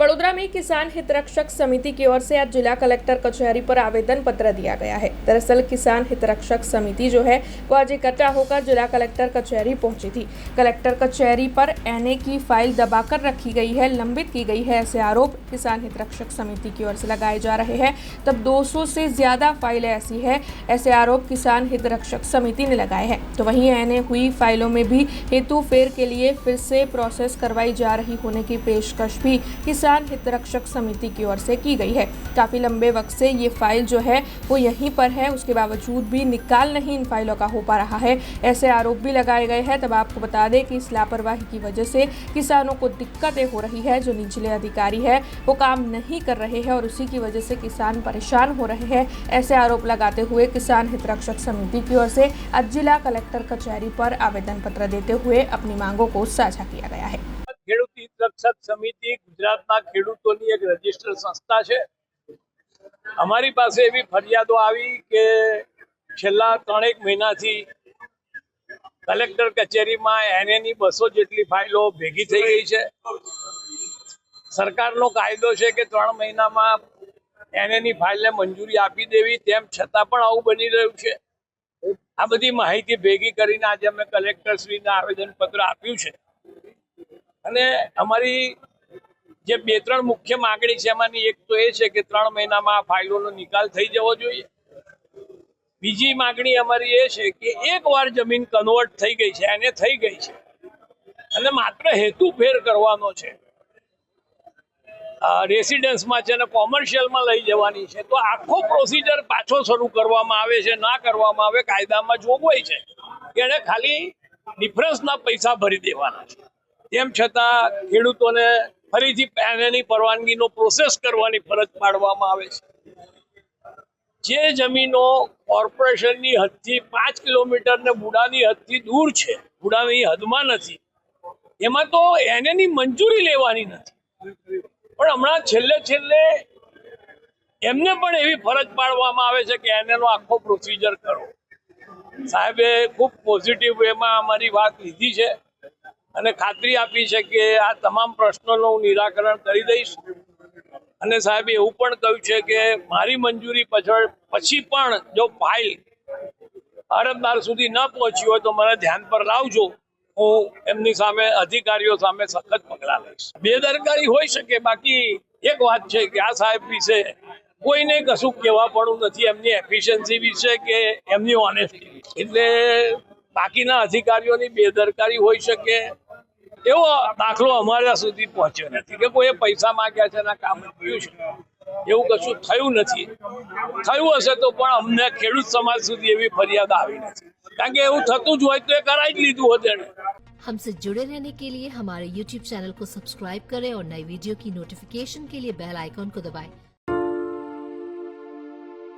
बड़ोदरा में किसान हित रक्षक समिति की ओर से आज जिला कलेक्टर कचहरी पर आवेदन पत्र दिया गया है। दरअसल किसान हित रक्षक समिति जो है वो आज इकट्ठा होकर जिला कलेक्टर कचहरी पहुंची थी। कलेक्टर कचहरी पर एनए की फाइल दबाकर रखी गई है, लंबित की गई है, ऐसे आरोप किसान हित रक्षक समिति की ओर से लगाए जा रहे हैं। तब 200 से ज्यादा फाइलें ऐसी है, ऐसे आरोप किसान हित रक्षक समिति ने लगाए हैं। तो वहीं एनए हुई फाइलों में भी हेतु फेर के लिए फिर से प्रोसेस करवाई जा रही होने की पेशकश भी किसान हित रक्षक समिति की ओर से की गई है। काफी लंबे वक्त से ये फाइल जो है वो यहीं पर है, उसके बावजूद भी निकाल नहीं इन फाइलों का हो पा रहा है, ऐसे आरोप भी लगाए गए हैं। तब आपको बता दें कि इस लापरवाही की वजह से किसानों को दिक्कतें हो रही है। जो निचले अधिकारी है वो काम नहीं कर रहे हैं और उसी की वजह से किसान परेशान हो रहे हैं, ऐसे आरोप लगाते हुए किसान हित रक्षक समिति की ओर से आज जिला कलेक्टर कचहरी पर आवेदन पत्र देते हुए अपनी मांगों को साझा किया गया है। ખેડૂત હિત રક્ષક સમિતિ ગુજરાતના ખેડૂતોની એક રજિસ્ટર્ડ સંસ્થા છે। અમારી પાસે એવી ફરિયાદો આવી કે છેલ્લા 3-1 મહિનાથી કલેક્ટર કચેરીમાં એનએની 200 જેટલી ફાઇલો ભેગી થઈ ગઈ છે। સરકારનો કાયદો છે કે 3 મહિનામાં એનએની ફાઇલને મંજૂરી આપી દેવી, તેમ છતાં પણ આવું બની રહ્યું છે। આ બધી માહિતી ભેગી કરીને આજે અમે કલેક્ટરશ્રીને આવેદનપત્ર આપ્યું છે અને અમારી જે 2-3 મુખ્ય માંગણી છે એમાંની એક તો એ છે કે 3 મહિનામાં આ ફાઇલોનો નિકાલ થઈ જવો જોઈએ। બીજી માંગણી અમારી એ છે કે એકવાર જમીન કન્વર્ટ થઈ ગઈ છે, એને થઈ ગઈ છે અને માત્ર હેતુ ફેર કરવાનો છે, રેસિડેન્સમાં છે અને કોમર્શિયલમાં લઈ જવાની છે, તો આખો પ્રોસિજર પાછો શરૂ કરવામાં આવે છે, ના કરવામાં આવે। કાયદામાં જોગવાઈ છે કે એને ખાલી ડિફરન્સના પૈસા ભરી દેવાના છે, તેમ છતાં ખેડૂતોને ફરીથી એનએની પરવાનગીનો પ્રોસેસ કરવાની ફરજ પાડવામાં આવે છે। જે જમીનો કોર્પોરેશનની હદથી 5 કિલોમીટર ને બુડાની હદથી દૂર છે, બુડાની હદમાં નથી, એમાં તો એનએની મંજૂરી લેવાની નથી, પણ હમણાં છેલ્લે એમને પણ એવી ફરજ પાડવામાં આવે છે કે એનએનો આખો પ્રોસિજર કરો। સાહેબે ખૂબ પોઝિટિવ વેમાં અમારી વાત લીધી છે અને ખાતરી આપી છે કે આ તમામ પ્રશ્નોનું હું નિરાકરણ કરી દઈશ અને સાહેબે એવું પણ કહ્યું છે કે મારી મંજૂરી પછી પણ જો ફાઇલ અરજદાર સુધી ન પહોંચી હોય તો મને ધ્યાન પર લાવજો, હું એમની સામે અધિકારીઓ સામે સખત પગલાં લઈશ। બેદરકારી હોઈ શકે, બાકી એક વાત છે કે આ સાહેબ વિશે કોઈને કશું કહેવા પડવું નથી, એમની એફિશિયન્સી વિશે કે એમની ઓનેસ્ટી, એટલે બાકીના અધિકારીઓની બેદરકારી હોઈ શકે એવો દાખલો અમારા સુધી પહોંચ્યો નથી કે કોઈ પૈસા માંગ્યા છે અને કામ થયું છે, એવું કશું થયું નથી। થયું હશે તો પણ અમને ખેડૂત સમાજ સુધી એવી ફરિયાદ આવી નથી, કારણ કે એવું થતું જ હોય તો એ કરાઈ જ લીધું હોત એને। हमसे जुड़े रहने के लिए हमारे YouTube चैनल को सब्सक्राइब करें और नई वीडियो की नोटिफिकेशन के लिए बेल आइकॉन को दबाएं।